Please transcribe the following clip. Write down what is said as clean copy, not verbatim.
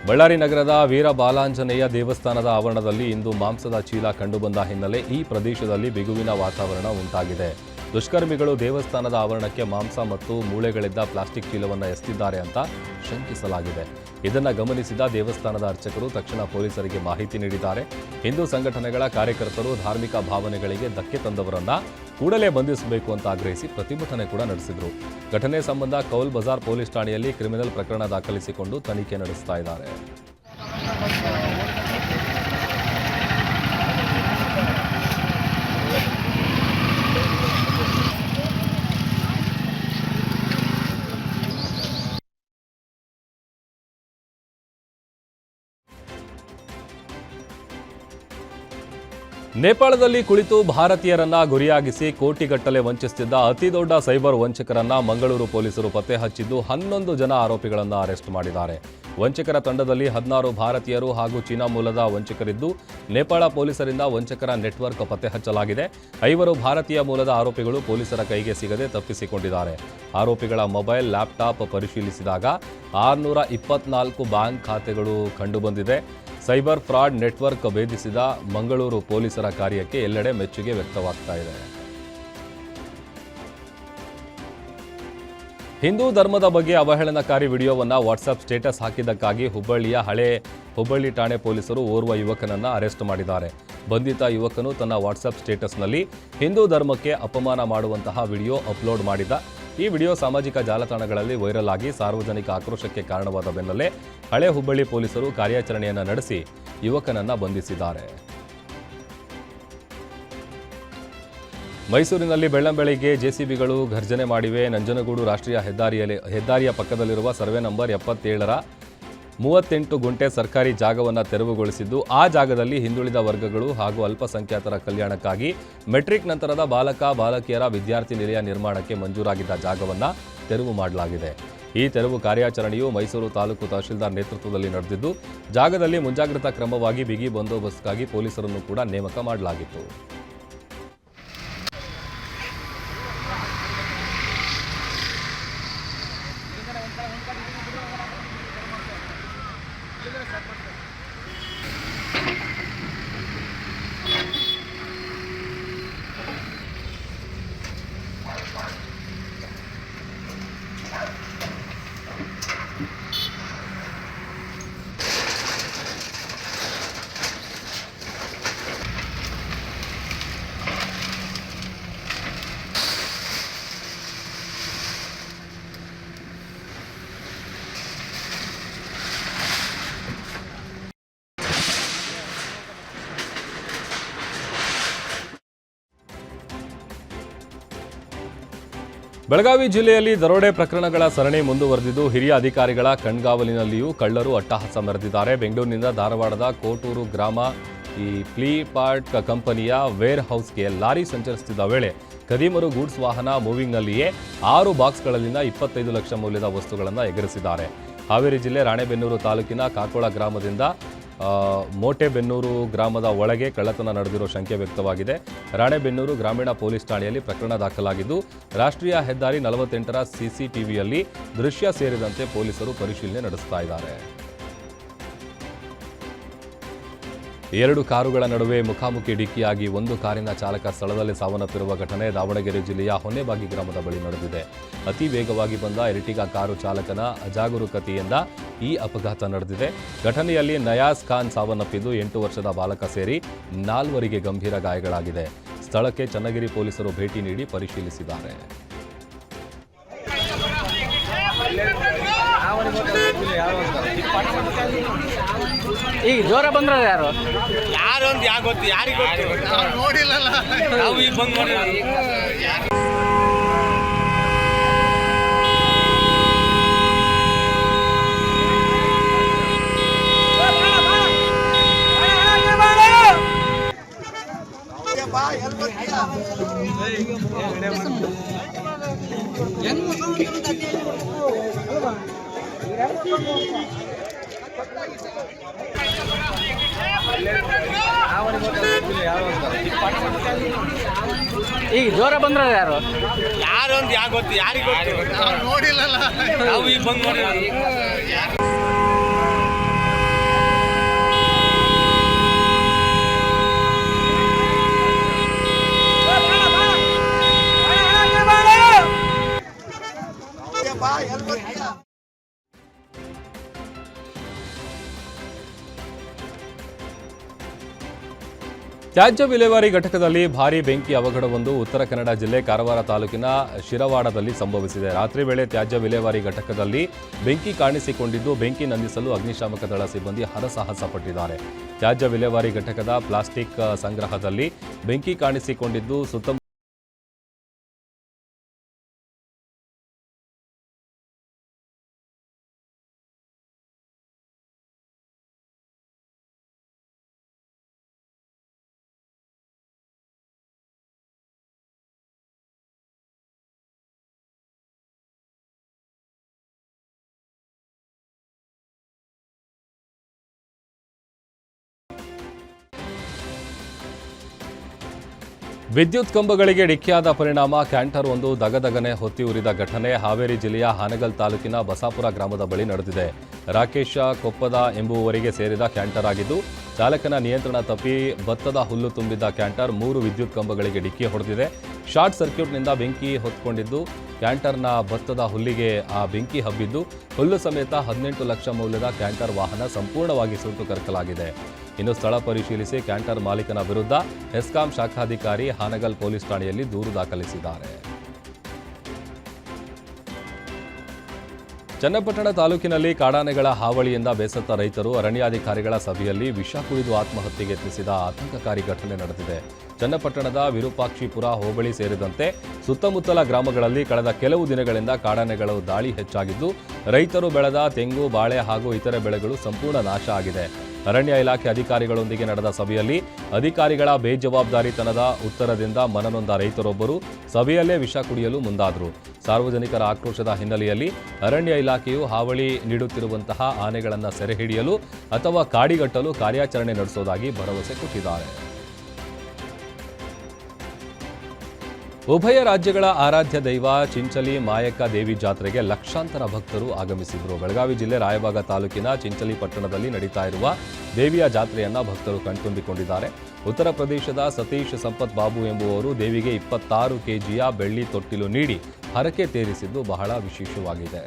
ಬಳ್ಳಾರಿ ನಗರದ ವೀರ ಬಾಲಾಂಜನೇಯ ದೇವಸ್ಥಾನದ ಆವರಣದಲ್ಲಿ ಇಂದು ಮಾಂಸದ ಚೀಲ ಕಂಡುಬಂದ ಹಿನ್ನೆಲೆ ಈ ಪ್ರದೇಶದಲ್ಲಿ ಬಿಗುವಿನ ವಾತಾವರಣ ಉಂಟಾಗಿದೆ. ದುಷ್ಕರ್ಮಿಗಳು ದೇವಸ್ಥಾನದ ಆವರಣಕ್ಕೆ ಮಾಂಸ ಮತ್ತು ಮೂಳೆಗಳಿದ್ದ ಪ್ಲಾಸ್ಟಿಕ್ ಚೀಲವನ್ನು ಎಸೆದಿದ್ದಾರೆ ಅಂತ ಶಂಕಿಸಲಾಗಿದೆ. ಇದನ್ನು ಗಮನಿಸಿದ ದೇವಸ್ಥಾನದ ಅರ್ಚಕರು ತಕ್ಷಣ ಪೊಲೀಸರಿಗೆ ಮಾಹಿತಿ ನೀಡಿದ್ದಾರೆ. ಹಿಂದೂ ಸಂಘಟನೆಗಳ ಕಾರ್ಯಕರ್ತರು ಧಾರ್ಮಿಕ ಭಾವನೆಗಳಿಗೆ ಧಕ್ಕೆ ತಂದವರನ್ನ ಕೂಡಲೇ ಬಂಧಿಸಬೇಕು ಅಂತ ಆಗ್ರಹಿಸಿ ಪ್ರತಿಭಟನೆ ಕೂಡ ನಡೆಸಿದರು. ಘಟನೆ ಸಂಬಂಧ ಕೌಲ್ ಬಜಾರ್ ಪೊಲೀಸ್ ಠಾಣೆಯಲ್ಲಿ ಕ್ರಿಮಿನಲ್ ಪ್ರಕರಣ ದಾಖಲಿಸಿಕೊಂಡು ತನಿಖೆ ನಡೆಸ್ತಾ ಇದ್ದಾರೆ. ನೇಪಾಳದಲ್ಲಿ ಕುಳಿತು ಭಾರತೀಯರನ್ನ ಗುರಿಯಾಗಿಸಿ ಕೋಟಿಗಟ್ಟಲೆ ವಂಚಿಸುತ್ತಿದ್ದ ಅತಿದೊಡ್ಡ ಸೈಬರ್ ವಂಚಕರನ್ನ ಮಂಗಳೂರು ಪೊಲೀಸರು ಪತ್ತೆ ಹಚ್ಚಿದ್ದು 11 ಜನ ಆರೋಪಿಗಳನ್ನು ಅರೆಸ್ಟ್ ಮಾಡಿದ್ದಾರೆ. ವಂಚಕರ ತಂಡದಲ್ಲಿ 16 ಭಾರತೀಯರು ಹಾಗೂ ಚೀನಾ ಮೂಲದ ವಂಚಕರಿದ್ದು ನೇಪಾಳ ಪೊಲೀಸರಿಂದ ವಂಚಕರ ನೆಟ್ವರ್ಕ್ ಪತ್ತೆ ಹಚ್ಚಲಾಗಿದೆ. 5 ಭಾರತೀಯ ಮೂಲದ ಆರೋಪಿಗಳು ಪೊಲೀಸರ ಕೈಗೆ ಸಿಗದೆ ತಪ್ಪಿಸಿಕೊಂಡಿದ್ದಾರೆ. ಆರೋಪಿಗಳ ಮೊಬೈಲ್, ಲ್ಯಾಪ್ಟಾಪ್ ಪರಿಶೀಲಿಸಿದಾಗ 624 ಬ್ಯಾಂಕ್ ಖಾತೆಗಳು ಕಂಡುಬಂದಿದೆ. ಸೈಬರ್ ಫ್ರಾಡ್ ನೆಟ್ವರ್ಕ್ ಭೇದಿಸಿದ ಮಂಗಳೂರು ಪೊಲೀಸರ ಕಾರ್ಯಕ್ಕೆ ಎಲ್ಲೆಡೆ ಮೆಚ್ಚುಗೆ ವ್ಯಕ್ತವಾಗ್ತಾ ಇದೆ. ಹಿಂದೂ ಧರ್ಮದ ಬಗ್ಗೆ ಅವಹೇಳನಕಾರಿ ವಿಡಿಯೋವನ್ನು ವಾಟ್ಸ್ಆಪ್ ಸ್ಟೇಟಸ್ ಹಾಕಿದ್ದಕ್ಕಾಗಿ ಹುಬ್ಬಳ್ಳಿ ಠಾಣೆ ಪೊಲೀಸರು ಓರ್ವ ಯುವಕನನ್ನ ಅರೆಸ್ಟ್ ಮಾಡಿದ್ದಾರೆ. ಬಂಧಿತ ಯುವಕನು ತನ್ನ ವಾಟ್ಸ್ಆಪ್ ಸ್ಟೇಟಸ್ನಲ್ಲಿ ಹಿಂದೂ ಧರ್ಮಕ್ಕೆ ಅಪಮಾನ ಮಾಡುವಂತಹ ವಿಡಿಯೋ ಅಪ್ಲೋಡ್ ಮಾಡಿದ್ದ. ಈ ವಿಡಿಯೋ ಸಾಮಾಜಿಕ ಜಾಲತಾಣಗಳಲ್ಲಿ ವೈರಲ್ ಆಗಿ ಸಾರ್ವಜನಿಕ ಆಕ್ರೋಶಕ್ಕೆ ಕಾರಣವಾದ ಬೆನ್ನಲ್ಲೇ ಹುಬ್ಬಳ್ಳಿ ಪೊಲೀಸರು ಕಾರ್ಯಾಚರಣೆಯನ್ನು ನಡೆಸಿ ಯುವಕನನ್ನ ಬಂಧಿಸಿದ್ದಾರೆ. ಮೈಸೂರಿನಲ್ಲಿ ಬೆಳ್ಳಂಬೆಳಿಗ್ಗೆ ಜೆಸಿಬಿಗಳು ಘರ್ಜನೆ ಮಾಡಿವೆ. ನಂಜನಗೂಡು ರಾಷ್ಟ್ರೀಯ ಹೆದ್ದಾರಿಯ ಪಕ್ಕದಲ್ಲಿರುವ ಸರ್ವೆ ನಂಬರ್ 77ರ 38 ಗುಂಟೆ ಸರ್ಕಾರಿ ಜಾಗವನ್ನು ತೆರವುಗೊಳಿಸಿದ್ದು, ಆ ಜಾಗದಲ್ಲಿ ಹಿಂದುಳಿದ ವರ್ಗಗಳು ಹಾಗೂ ಅಲ್ಪಸಂಖ್ಯಾತರ ಕಲ್ಯಾಣಕ್ಕಾಗಿ ಮೆಟ್ರಿಕ್ ನಂತರದ ಬಾಲಕಿಯರ ವಿದ್ಯಾರ್ಥಿ ನಿಲಯ ನಿರ್ಮಾಣಕ್ಕೆ ಮಂಜೂರಾಗಿದ್ದ ಜಾಗವನ್ನು ತೆರವು ಮಾಡಲಾಗಿದೆ. ಈ ತೆರವು ಕಾರ್ಯಾಚರಣೆಯು ಮೈಸೂರು ತಾಲೂಕು ತಹಶೀಲ್ದಾರ್ ನೇತೃತ್ವದಲ್ಲಿ ನಡೆದಿದ್ದು, ಜಾಗದಲ್ಲಿ ಮುಂಜಾಗ್ರತಾ ಕ್ರಮವಾಗಿ ಬಿಗಿ ಬಂದೋಬಸ್ತ್ಗಾಗಿ ಪೊಲೀಸರನ್ನು ಕೂಡ ನೇಮಕ ಮಾಡಲಾಗಿತ್ತು. ಬೆಳಗಾವಿ ಜಿಲ್ಲೆಯಲ್ಲಿ ದರೋಡೆ ಪ್ರಕರಣಗಳ ಸರಣಿ ಮುಂದುವರೆದಿದ್ದು, ಹಿರಿಯ ಅಧಿಕಾರಿಗಳ ಕಣ್ಗಾವಲಿನಲ್ಲಿಯೂ ಕಳ್ಳರು ಅಟ್ಟಹಾಸ ಮೆರೆದಿದ್ದಾರೆ. ಬೆಂಗಳೂರಿನಿಂದ ಧಾರವಾಡದ ಕೋಟೂರು ಗ್ರಾಮ ಈ ಫ್ಲಿಪ್ಕಾರ್ಟ್ ಕಂಪನಿಯ ವೇರ್ ಹೌಸ್ಗೆ ಲಾರಿ ಸಂಚರಿಸುತ್ತಿದ್ದ ವೇಳೆ ಖದೀಮರು ಗೂಡ್ಸ್ ವಾಹನ ಮೂವಿಂಗ್ನಲ್ಲಿಯೇ 6 ಬಾಕ್ಸ್ಗಳಲ್ಲಿನ 25 ಲಕ್ಷ ಮೌಲ್ಯದ ವಸ್ತುಗಳನ್ನು ಎಗರಿಸಿದ್ದಾರೆ. ಹಾವೇರಿ ಜಿಲ್ಲೆ ರಾಣೆಬೆನ್ನೂರು ತಾಲೂಕಿನ ಕಾಕೋಳ ಗ್ರಾಮದಿಂದ ಮೋಟೆಬೆನ್ನೂರು ಗ್ರಾಮದ ಒಳಗೆ ಕಳ್ಳತನ ನಡೆದಿರೋ ಶಂಕೆ ವ್ಯಕ್ತವಾಗಿದೆ. ರಾಣೆಬೆನ್ನೂರು ಗ್ರಾಮೀಣ ಪೊಲೀಸ್ ಠಾಣೆಯಲ್ಲಿ ಪ್ರಕರಣ ದಾಖಲಾಗಿದ್ದು, ರಾಷ್ಟ್ರೀಯ ಹೆದ್ದಾರಿ 48ರ ಸಿಸಿಟಿವಿಯಲ್ಲಿ ದೃಶ್ಯ ಸೇರಿದಂತೆ ಪೊಲೀಸರು ಪರಿಶೀಲನೆ ನಡೆಸ್ತಾ ಇದ್ದಾರೆ. 2 ಕಾರುಗಳ ನಡುವೆ ಮುಖಾಮುಖಿ ಡಿಕ್ಕಿಯಾಗಿ ಒಂದು ಕಾರಿನ ಚಾಲಕ ಸ್ಥಳದಲ್ಲಿ ಸಾವನ್ನಪ್ಪಿರುವ ಘಟನೆ ದಾವಣಗೆರೆ ಜಿಲ್ಲೆಯ ಹೊನ್ನೆಬಾಗಿ ಗ್ರಾಮದ ಬಳಿ ನಡೆದಿದೆ. ಅತಿ ವೇಗವಾಗಿ ಬಂದ ಎರ್ಟಿಗಾ ಕಾರು ಚಾಲಕನ ಅಜಾಗರೂಕತೆಯಿಂದ ಈ ಅಪಘಾತ ನಡೆದಿದೆ. ಘಟನೆಯಲ್ಲಿ ನಯಾಜ್ ಖಾನ್ ಸಾವನ್ನಪ್ಪಿದ್ದು, 8 ವರ್ಷದ ಬಾಲಕ ಸೇರಿ 4 ಗಂಭೀರ ಗಾಯಗಳಾಗಿದೆ. ಸ್ಥಳಕ್ಕೆ ಚನ್ನಗಿರಿ ಪೊಲೀಸರು ಭೇಟಿ ನೀಡಿ ಪರಿಶೀಲಿಸಿದ್ದಾರೆ. ಈಗ ಜೋರ ಬಂದ್ರ ಯಾರು ಅಂತ ಯಾಕೆ ಗೊತ್ತು, ಯಾರಿಗೆ ಗೊತ್ತು, ನೋಡಿಲ್ಲಲ್ಲ ನಾವು ಈಗ ಬಂದು ನೋಡಿ. ಈಗ ಜೋರ ಬಂದ್ರ ಯಾರು ಅಂತ ಯಾಕೆ ಗೊತ್ತು, ಯಾರಿಗೆ ಗೊತ್ತು, ನೋಡಿಲ್ಲಲ್ಲ ನಾವು ಈಗ ಬಂದು ನೋಡಿ. ತ್ಯಾಜ್ಯ ವಿಲೇವಾರಿ ಘಟಕದಲ್ಲಿ ಭಾರೀ ಬೆಂಕಿ ಅವಘಡವೊಂದು ಉತ್ತರ ಕನ್ನಡ ಜಿಲ್ಲೆ ಕಾರವಾರ ತಾಲೂಕಿನ ಶಿರವಾಡದಲ್ಲಿ ಸಂಭವಿಸಿದೆ. ರಾತ್ರಿ ವೇಳೆ ತ್ಯಾಜ್ಯ ವಿಲೇವಾರಿ ಘಟಕದಲ್ಲಿ ಬೆಂಕಿ ಕಾಣಿಸಿಕೊಂಡಿದ್ದು, ಬೆಂಕಿ ನಂದಿಸಲು ಅಗ್ನಿಶಾಮಕ ದಳ ಸಿಬ್ಬಂದಿ ಹರಸಾಹಸ ಪಟ್ಟಿದ್ದಾರೆ. ತ್ಯಾಜ್ಯ ವಿಲೇವಾರಿ ಘಟಕದ ಪ್ಲಾಸ್ಟಿಕ್ ಸಂಗ್ರಹದಲ್ಲಿ ಬೆಂಕಿ ಕಾಣಿಸಿಕೊಂಡಿದ್ದು, ಸುತ್ತಮುತ್ತ ವಿದ್ಯುತ್ ಕಂಬಗಳಿಗೆ ಡಿಕ್ಕಿಯಾದ ಪರಿಣಾಮ ಕ್ಯಾಂಟರ್ ಒಂದು ದಗದಗನೆ ಹೊತ್ತಿ ಉರಿದ ಘಟನೆ ಹಾವೇರಿ ಜಿಲ್ಲೆಯ ಹಾನಗಲ್ ತಾಲೂಕಿನ ಬಸಾಪುರ ಗ್ರಾಮದ ಬಳಿ ನಡೆದಿದೆ. ರಾಕೇಶ ಕೊಪ್ಪದ ಎಂಬುವವರಿಗೆ ಸೇರಿದ ಕ್ಯಾಂಟರ್ ಆಗಿದ್ದು, ಚಾಲಕನ ನಿಯಂತ್ರಣ ತಪ್ಪಿ ಭತ್ತದ ಹುಲ್ಲು ತುಂಬಿದ್ದ ಕ್ಯಾಂಟರ್ 3 ವಿದ್ಯುತ್ ಕಂಬಗಳಿಗೆ ಡಿಕ್ಕಿ ಹೊಡೆದಿದೆ. ಶಾರ್ಟ್ ಸರ್ಕ್ಯೂಟ್ನಿಂದ ಬೆಂಕಿ ಹೊತ್ಕೊಂಡಿದ್ದು, ಕ್ಯಾಂಟರ್ನ ಭತ್ತದ ಹುಲ್ಲಿಗೆ ಆ ಬೆಂಕಿ ಹಬ್ಬಿದ್ದು, ಹುಲ್ಲು ಸಮೇತ 18 ಲಕ್ಷ ಮೌಲ್ಯದ ಕ್ಯಾಂಟರ್ ವಾಹನ ಸಂಪೂರ್ಣವಾಗಿ ಸುಟ್ಟು ಕರಕಲಾಗಿದೆ. ಇನ್ನು ಸ್ಥಳ ಪರಿಶೀಲಿಸಿ ಕ್ಯಾಂಟರ್ ಮಾಲೀಕನ ವಿರುದ್ಧ ಹೆಸ್ಕಾಂ ಶಾಖಾಧಿಕಾರಿ ಹಾನಗಲ್ ಪೊಲೀಸ್ ಠಾಣೆಯಲ್ಲಿ ದೂರು ದಾಖಲಿಸಿದ್ದಾರೆ. ಚನ್ನಪಟ್ಟಣ ತಾಲೂಕಿನಲ್ಲಿ ಕಾಡಾನೆಗಳ ಹಾವಳಿಯಿಂದ ಬೇಸತ್ತ ರೈತರು ಅರಣ್ಯಾಧಿಕಾರಿಗಳ ಸಭೆಯಲ್ಲಿ ವಿಷ ಕುಡಿದು ಆತ್ಮಹತ್ಯೆಗೆ ಯತ್ನಿಸಿದ ಆತಂಕಕಾರಿ ಘಟನೆ ನಡೆದಿದೆ. ಚನ್ನಪಟ್ಟಣದ ವಿರೂಪಾಕ್ಷಿಪುರ ಹೋಬಳಿ ಸೇರಿದಂತೆ ಸುತ್ತಮುತ್ತಲ ಗ್ರಾಮಗಳಲ್ಲಿ ಕಳೆದ ಕೆಲವು ದಿನಗಳಿಂದ ಕಾಡಾನೆಗಳ ದಾಳಿ ಹೆಚ್ಚಾಗಿದ್ದು, ರೈತರು ಬೆಳೆದ ತೆಂಗು, ಬಾಳೆ ಹಾಗೂ ಇತರೆ ಬೆಳೆಗಳು ಸಂಪೂರ್ಣ ನಾಶ ಆಗಿದೆ. ಅರಣ್ಯ ಇಲಾಖೆ ಅಧಿಕಾರಿಗಳೊಂದಿಗೆ ನಡೆದ ಸಭೆಯಲ್ಲಿ ಅಧಿಕಾರಿಗಳ ಬೇಜವಾಬ್ದಾರಿತನದ ಉತ್ತರದಿಂದ ಮನನೊಂದ ರೈತರೊಬ್ಬರು ಸಭೆಯಲ್ಲೇ ವಿಷ ಕುಡಿಯಲು ಮುಂದಾದರು. ಸಾರ್ವಜನಿಕರ ಆಕ್ರೋಶದ ಹಿನ್ನೆಲೆಯಲ್ಲಿ ಅರಣ್ಯ ಇಲಾಖೆಯು ಹಾವಳಿ ನೀಡುತ್ತಿರುವಂತಹ ಆನೆಗಳನ್ನು ಸೆರೆಹಿಡಿಯಲು ಅಥವಾ ಕಾಡಿಗಟ್ಟಲು ಕಾರ್ಯಾಚರಣೆ ನಡೆಸುವುದಾಗಿ ಭರವಸೆ ಕೊಟ್ಟಿದ್ದಾರೆ. ಉಭಯ ರಾಜ್ಯಗಳ ಆರಾಧ್ಯ ದೈವ ಚಿಂಚಲಿ ಮಾಯಕ್ಕ ದೇವಿ ಜಾತ್ರೆಗೆ ಲಕ್ಷಾಂತರ ಭಕ್ತರು ಆಗಮಿಸಿದರು. ಬೆಳಗಾವಿ ಜಿಲ್ಲೆ ರಾಯಬಾಗ ತಾಲೂಕಿನ ಚಿಂಚಲಿ ಪಟ್ಟಣದಲ್ಲಿ ನಡೀತಾ ಇರುವ ದೇವಿಯ ಜಾತ್ರೆಯನ್ನ ಭಕ್ತರು ಕಣ್ತುಂಬಿಕೊಂಡಿದ್ದಾರೆ. ಉತ್ತರ ಪ್ರದೇಶದ ಸತೀಶ್ ಸಂಪತ್ ಬಾಬು ಎಂಬುವವರು ದೇವಿಗೆ 26 ಕೆಜಿಯ ಬೆಳ್ಳಿ ತೊಟ್ಟಿಲು ನೀಡಿ ಹರಕೆ ತೀರಿಸಿದ್ದು ಬಹಳ ವಿಶೇಷವಾಗಿದೆ.